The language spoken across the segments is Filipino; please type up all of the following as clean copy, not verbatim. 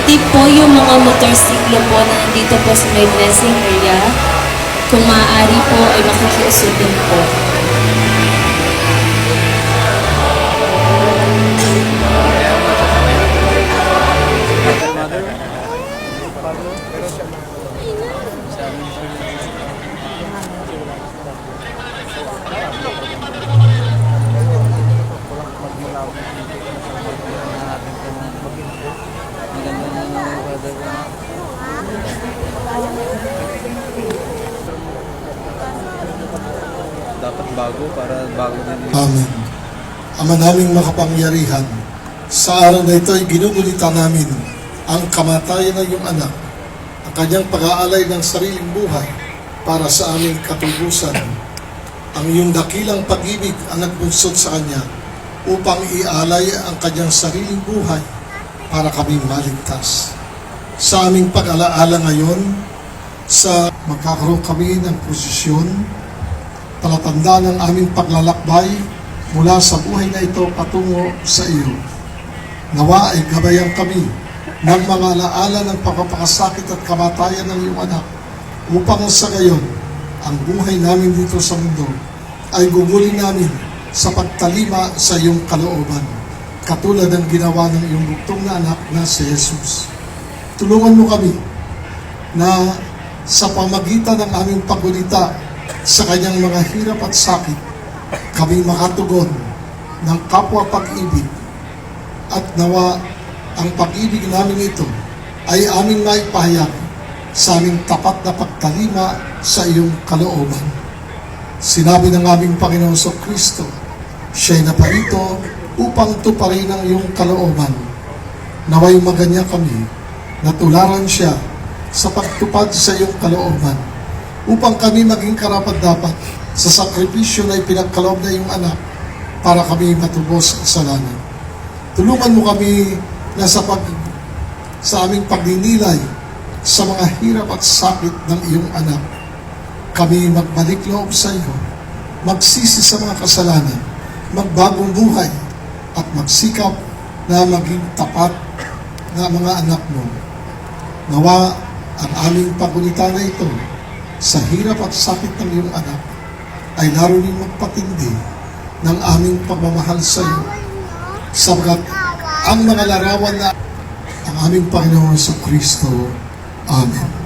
Pati po yung mga motorsiklo po na nandito po sa may blessing area, kung maaari po ay makikiusap din po. Dapat bago para bago din. Amen. Ama naming makapangyarihan, sa araw na ito ay ginugulitan namin ang kamatayan ng iyong anak, ang kanyang pag-aalay ng sariling buhay para sa aming katubusan. Ang iyong dakilang pag-ibig ang nagbunsod sa kanya upang ialay ang kanyang sariling buhay para kami maligtas. Sa aming pag-alaala ngayon, sa magkakaroon kami ng posisyon, talatanda ng aming paglalakbay mula sa buhay na ito patungo sa iyo. Nawa ay gabayan kami ng mga alaala ng pagpapakasakit at kamatayan ng iyong anak upang sa gayon, ang buhay namin dito sa mundo ay gugulin namin sa pagtalima sa iyong kalooban, katulad ng ginawa ng iyong bugtong na anak na si Jesus. Tulungan mo kami na sa pamagitan ng aming pagulita sa kanyang mga hirap at sakit, kami makatugon ng kapwa pag-ibig at nawa ang pag-ibig namin ito ay aming maipahayag sa aming tapat na pagtalima sa iyong kalooban. Sinabi ng aming Panginoon Kristo, siya'y naparito upang tuparin ang iyong kalooban. Naway maganya kami na tularan siya sa pagtupad sa iyong kalooban, upang kami maging karapat-dapat sa sakripisyo na ipinagkaloob na iyong anak para kami matubos sa kasalanan. Tulungan mo kami na sa aming pagninilay sa mga hirap at sakit ng iyong anak, kami magbalik loob sa iyo, magsisi sa mga kasalanan, magbagong buhay, at magsikap na maging tapat na mga anak mo. Nawa ang aming pagulita na ito sa hirap at sakit ng iyong anak ay laro rin magpatindi ng aming pagmamahal sa iyo, sabagat ang mga larawan na ang aming Panginoon sa Kristo. Amen.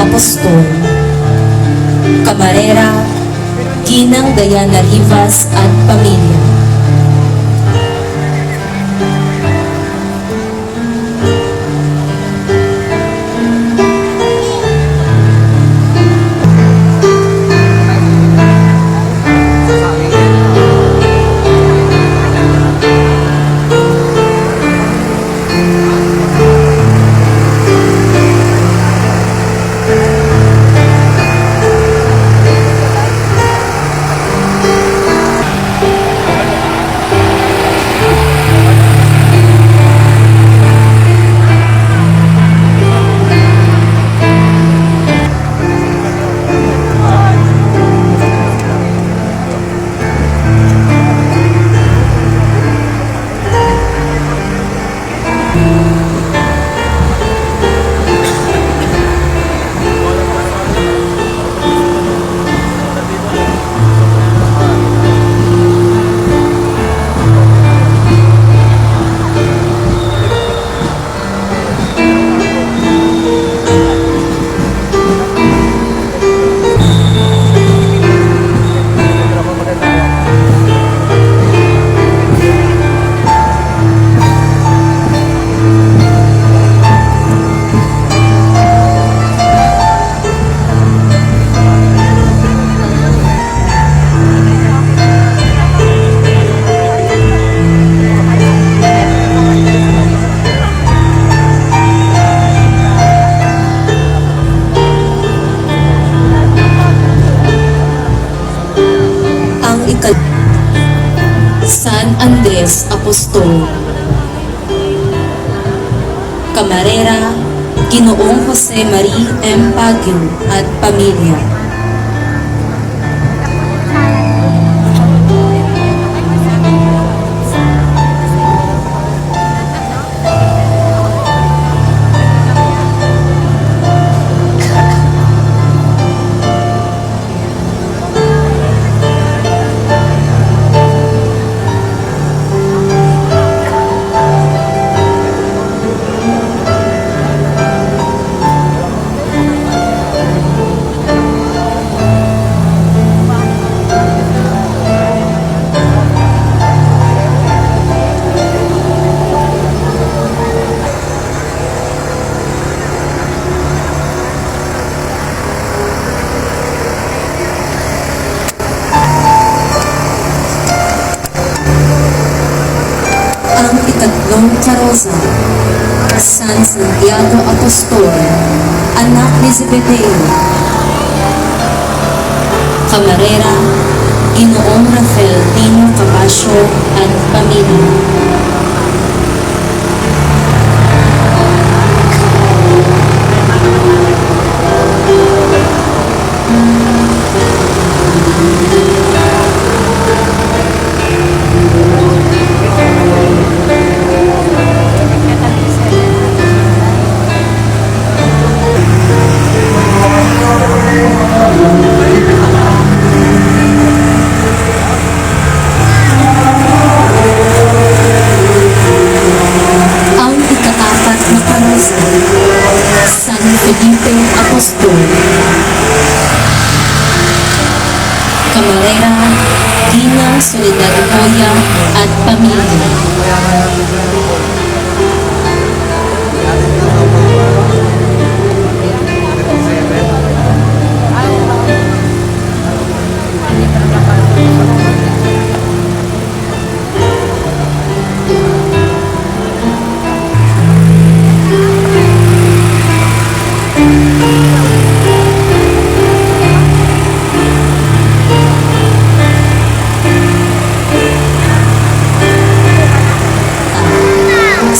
Apostol, Camarera, Ginang Diana Rivas at pamilya. Diaz Apostol. Camarera, Ginoong Jose Marie M. Baguio at pamilya. Ang ikatlong karosa, San Santiago Apostol, anak ni Zebedeo. Camarera, Ginoong Rafael Tino Capasio at pamilya. Ang ikaapat na karosa, San Felipe Apostol. Camarera, Ginang Soledad Hoya at pamilya.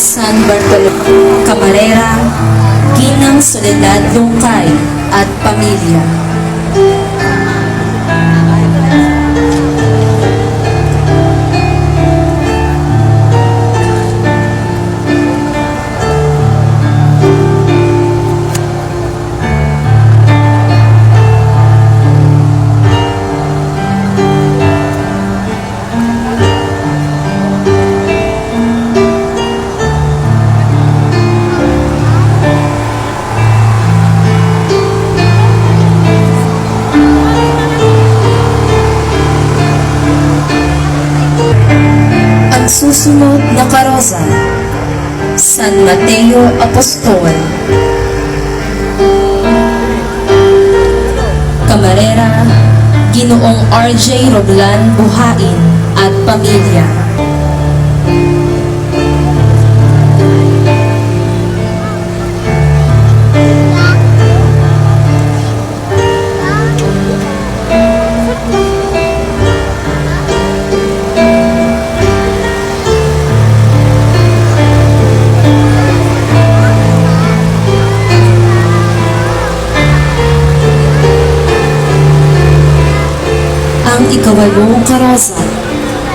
San Bartolome, Camarera, Ginang Soledad Lungkay at pamilya. Ang susunod na karosa, San Mateo Apostol. Camarera, Ginoong RJ Roblan Buhain at pamilya. Ang ikawalong karosa,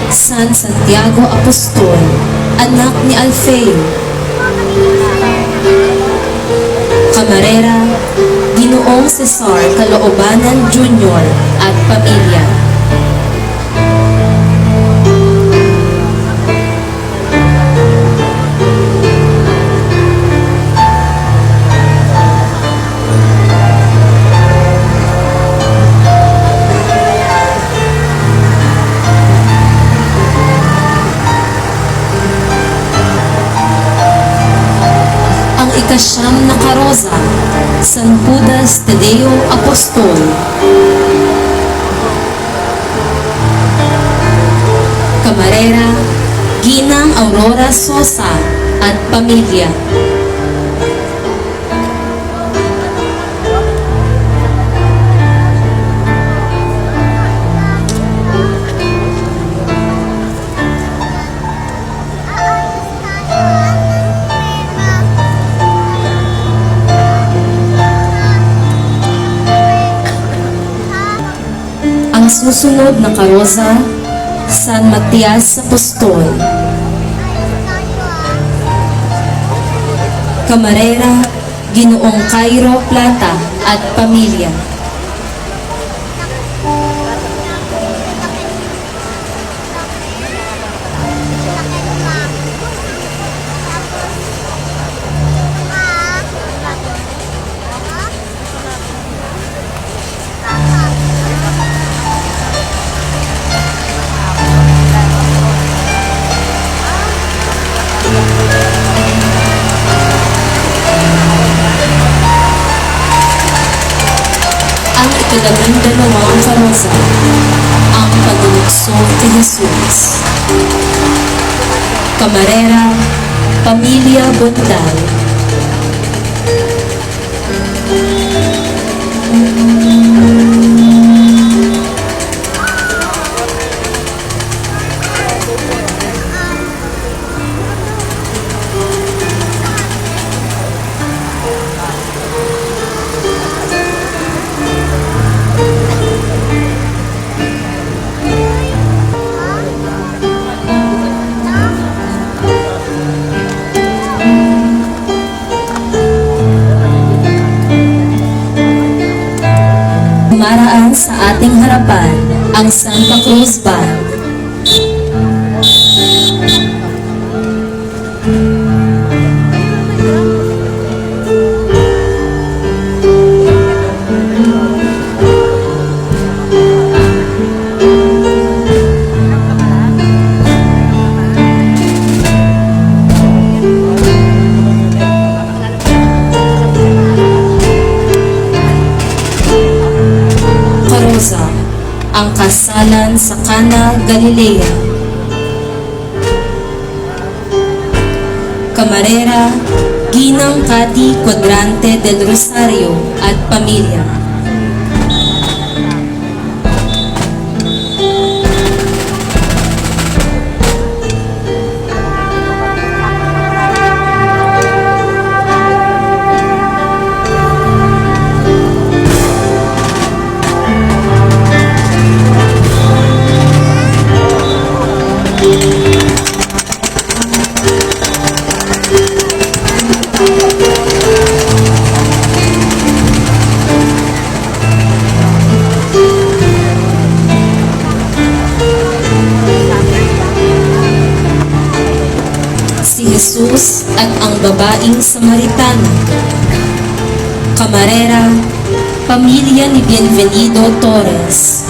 San Santiago Apostol, anak ni Alfeo. Camarera, Ginoong Cesar Caloobanan Jr. at pamilya. Ikasyam na karosa, San Judas Tadeo Apostol. Camarera, Ginang Aurora Sosa at pamilya. susunod na karosa, San Matias Apostol, Camarera, Ginoong Cairo Plata at pamilya. Ang ika-12 karosa, ang paglulukso kay Jesus. Camarera, Pamilya Bondal. Maraan sa ating harapan ang Santa Cruz Band. Karosa, ang kasalan sa Cana, Galilea. Camarera, Ginang Kati Cuadrante del Rosario at pamilya. Si Jesus at ang babaeng Samaritana. Camarera, pamilya ni Bienvenido Torres.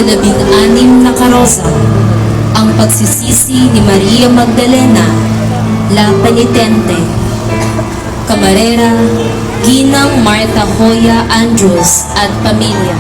Labing-anim na karosa, ang pagsisisi ni Maria Magdalena, La Penitente. Camarera, Ginang Marta Hoya Andrews at pamilya.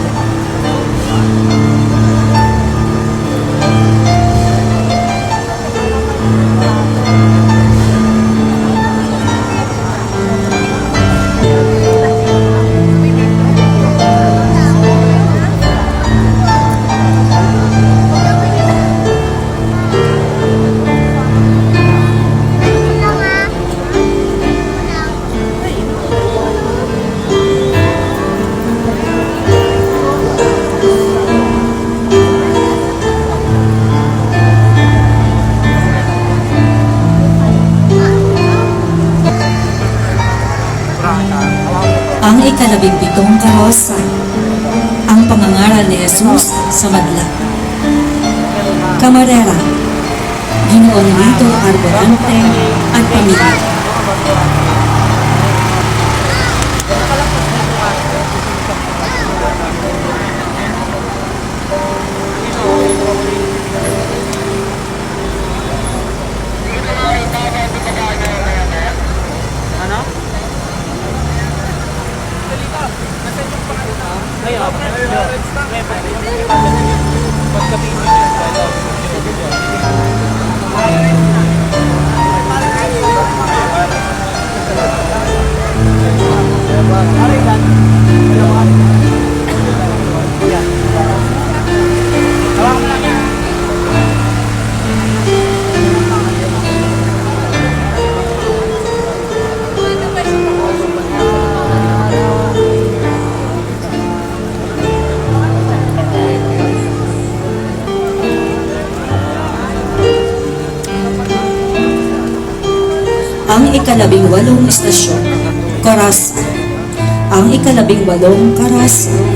Ang ika-17 karosa, ang pangangaral ni Jesus sa madla. Camarera, Ginoong Lito Arbolante at pamilya. Ang ika-18 istasyon, Corazon. Ang ika-18 Corazon,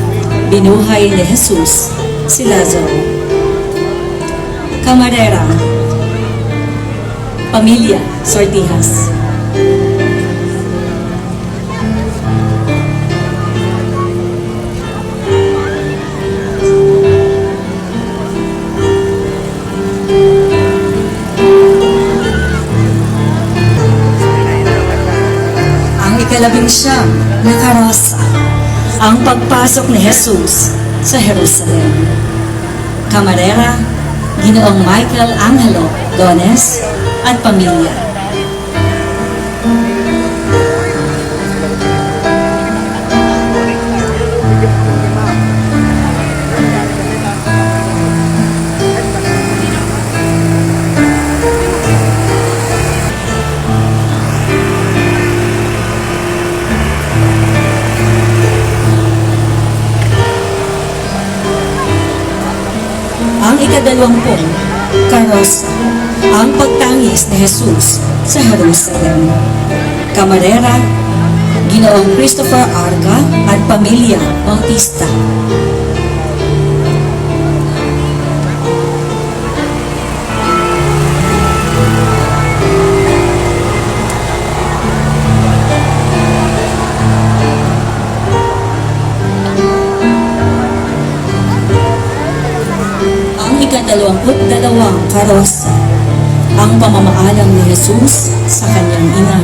binuhay ni Jesus si Lazaro. Camarera, Pamilya Sortijas. ika-19 na karosa, ang pagpasok ni Jesus sa Jerusalem. Camarera, Ginoong Michael Angelo Dones at pamilya. Ang ika-20 karosa, ang pagtangis ni Jesus sa Jerusalem. Camarera, Ginoong Christopher Arca at pamilya Bautista. ika-22 karosa, ang pamamaalam ni Jesus sa kanyang ina.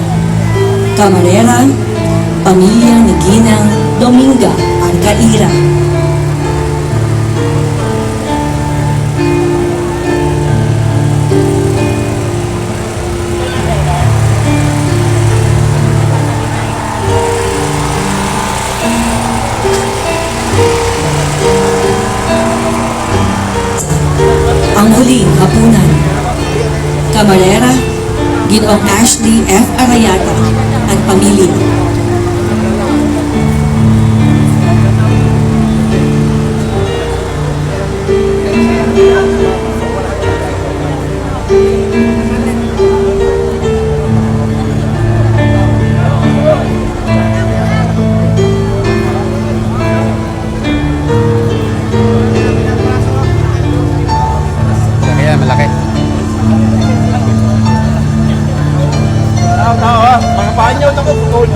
Camarera, pamilya ni Ginang Dominga Arcaira. Ang huling hapunan. Camarera, Ginoong Ashley F. Arayata at pamilya. Kaya malaki. Mga panyo ito ko putol.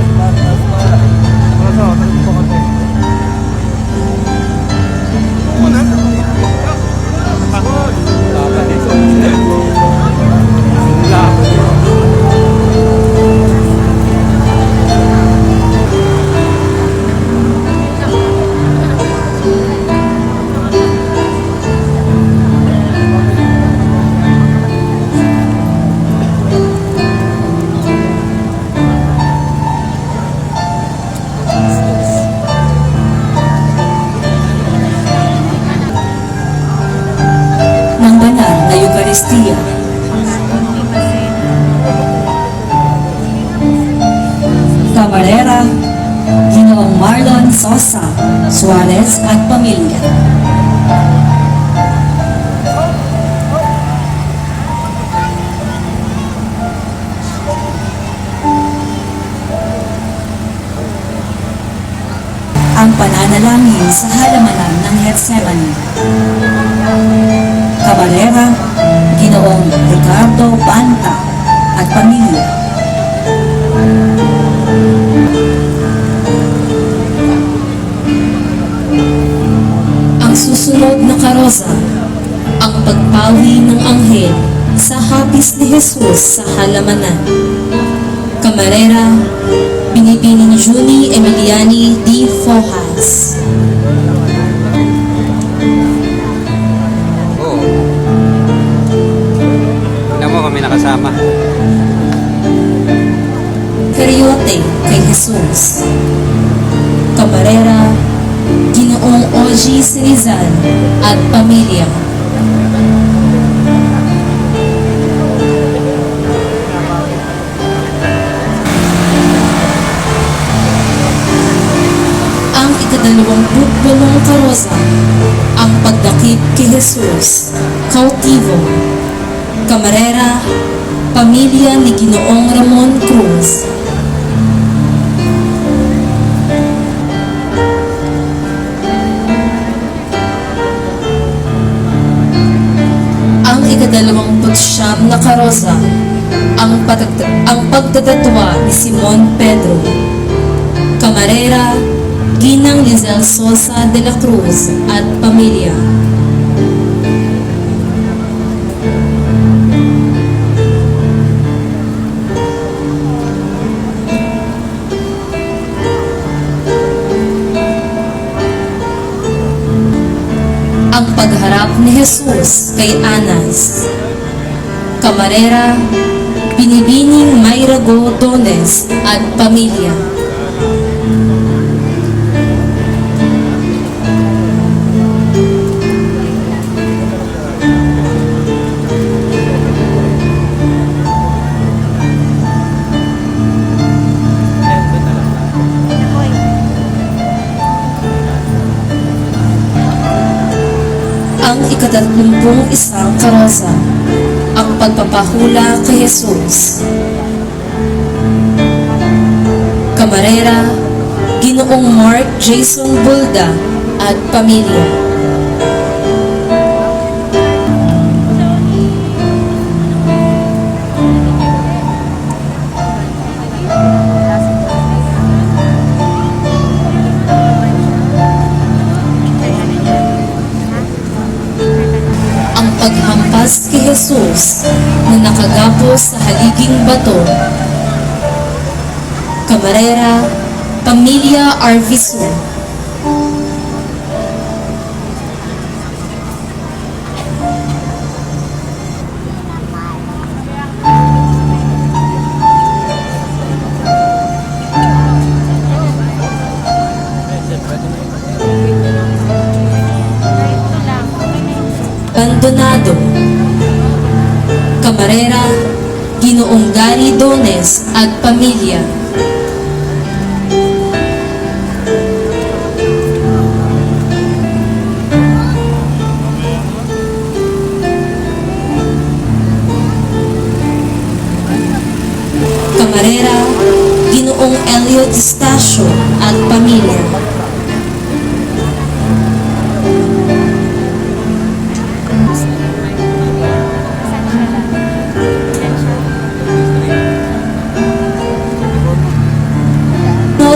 Ng banal na Eucharistia. Camarera, Ginoong Marlon Sosa Suarez at pamilya. Ang pananalangin sa halamanan ng Getsemani. Camarera, Ginoong Ricardo Banta at pamilya. Ang susunod na karosa, ang pagpawi ng anghel sa hapis ni Jesus sa halamanan. Camarera, Binibining Junie Emiliani D. Fojas. kasama. Karyote kay Jesus. Camarera, Ginoong Ogie Sirizal at pamilya. Ang ika-28 karosa, ang pagdakip kay Jesus, Cautivo. Camarera, pamilya ni Ginoong Ramon Cruz. Ang ika-29 na karosa, ang pagdadatwa ni Simon Pedro. Camarera, Ginang Lizelle Sosa de la Cruz at pamilya. Ang pagharap ni Jesus kay Anas. Camarera, Binibining Mayrago Dones at pamilya. Ang ika-31 karosa, ang pagpapahula kay Jesus. Camarera, Ginoong Mark Jason Bulda at pamilya. Ang paghampas kay Jesus na nakagapos sa haliging bato. Camarera, pamilya Arvisu. Abandonado. Camarera, Ginoong Gary Dones at pamilya. Camarera, Ginoong Elliot Stasio at pamilya.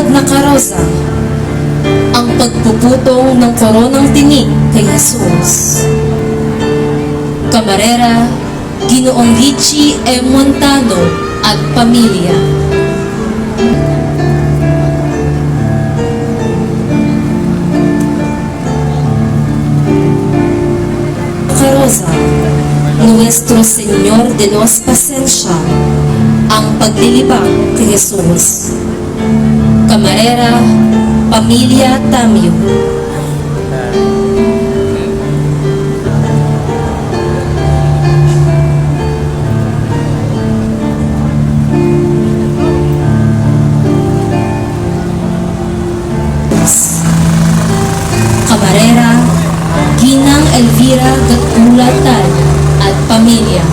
Na karosa, ang pagpuputong ng koronang tinik kay Jesus. Camarera, Ginoong Richie M. Montano at pamilya. Karosa, Nuestro Señor de los Pasensya, ang paglilibak kay Jesus. Camarera, pamilya Tamyo. Camarera, Ginang Elvira Gatulatan at pamilya.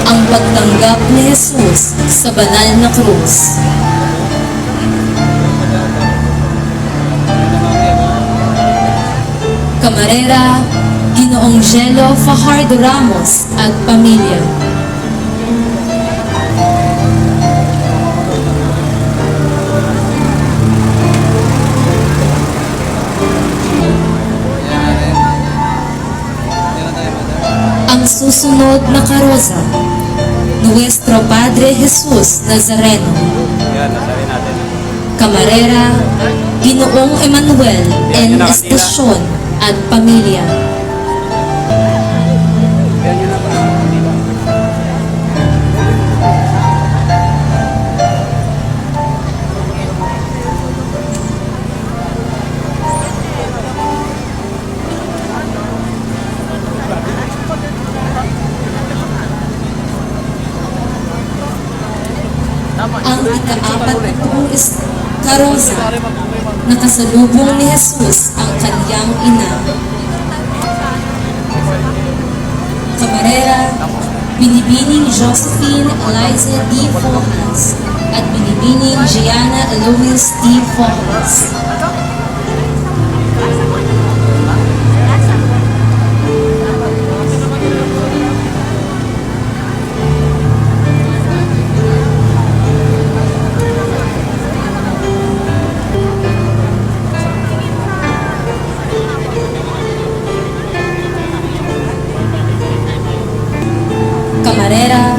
Ang pagtanggap ni Jesus sa banal na krus. Camarera, Ginoong Gelo Fajardo Ramos at pamilya. Ang susunod na karosa, Nuestro Padre Jesus Nazareno. Yan, nasarin natin. Camarera, Ginoong Emmanuel, en Estasyon at Pamilya. Yan yun na ba? Ang ika-apat na pong karosa, nakasalubong ni Jesus ang kaniyang ina. Camarera, Binibining Josephine Eliza D. Fojas at Binibining Gianna Eloise D. Fojas. Camarera,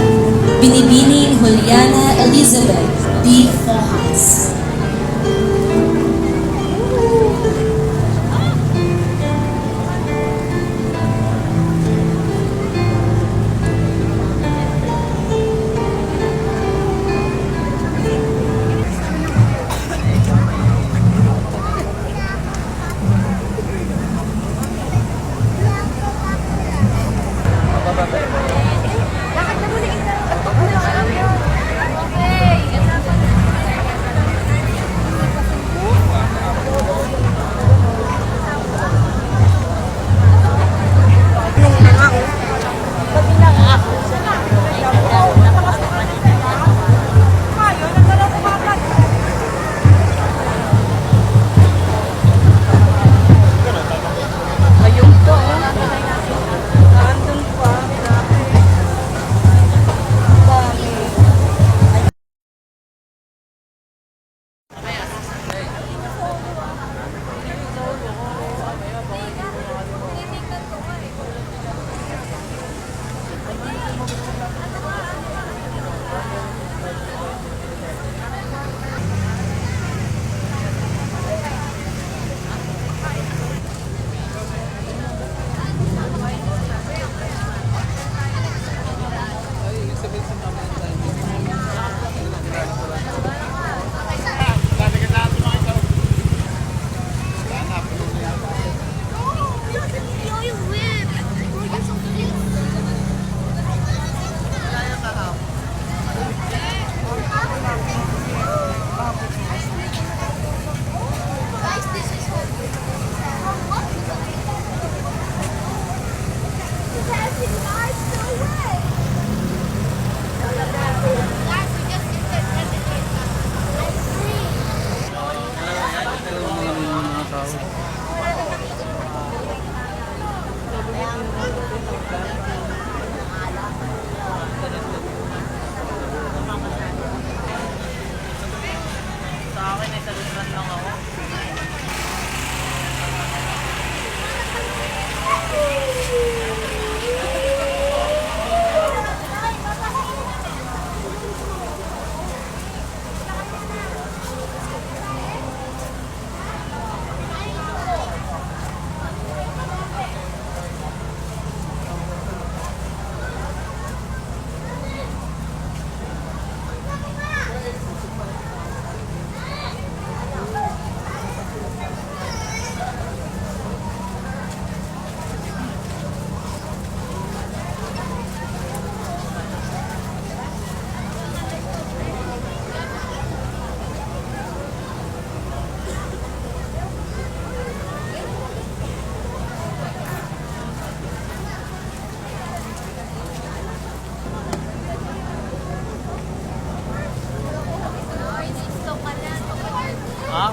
Binibining Juliana Elizabeth D. Fojas.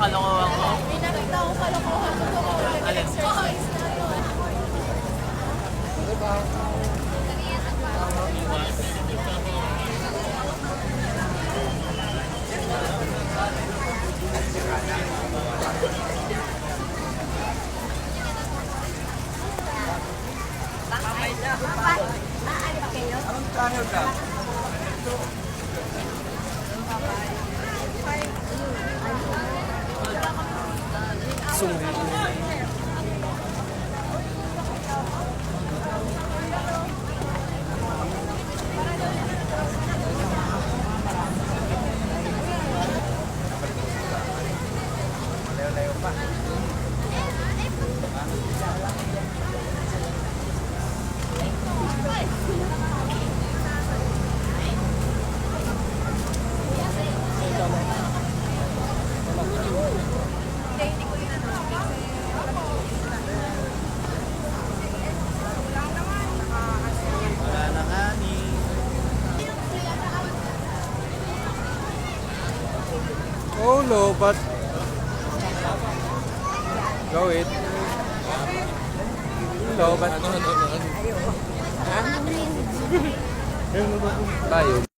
Kalokohan ko. Pinakita ko kalokohan ko. Alin? Exercise na yun. Anong channel ka? Wala na nga ni. Oh no, but go it. No, but tayo.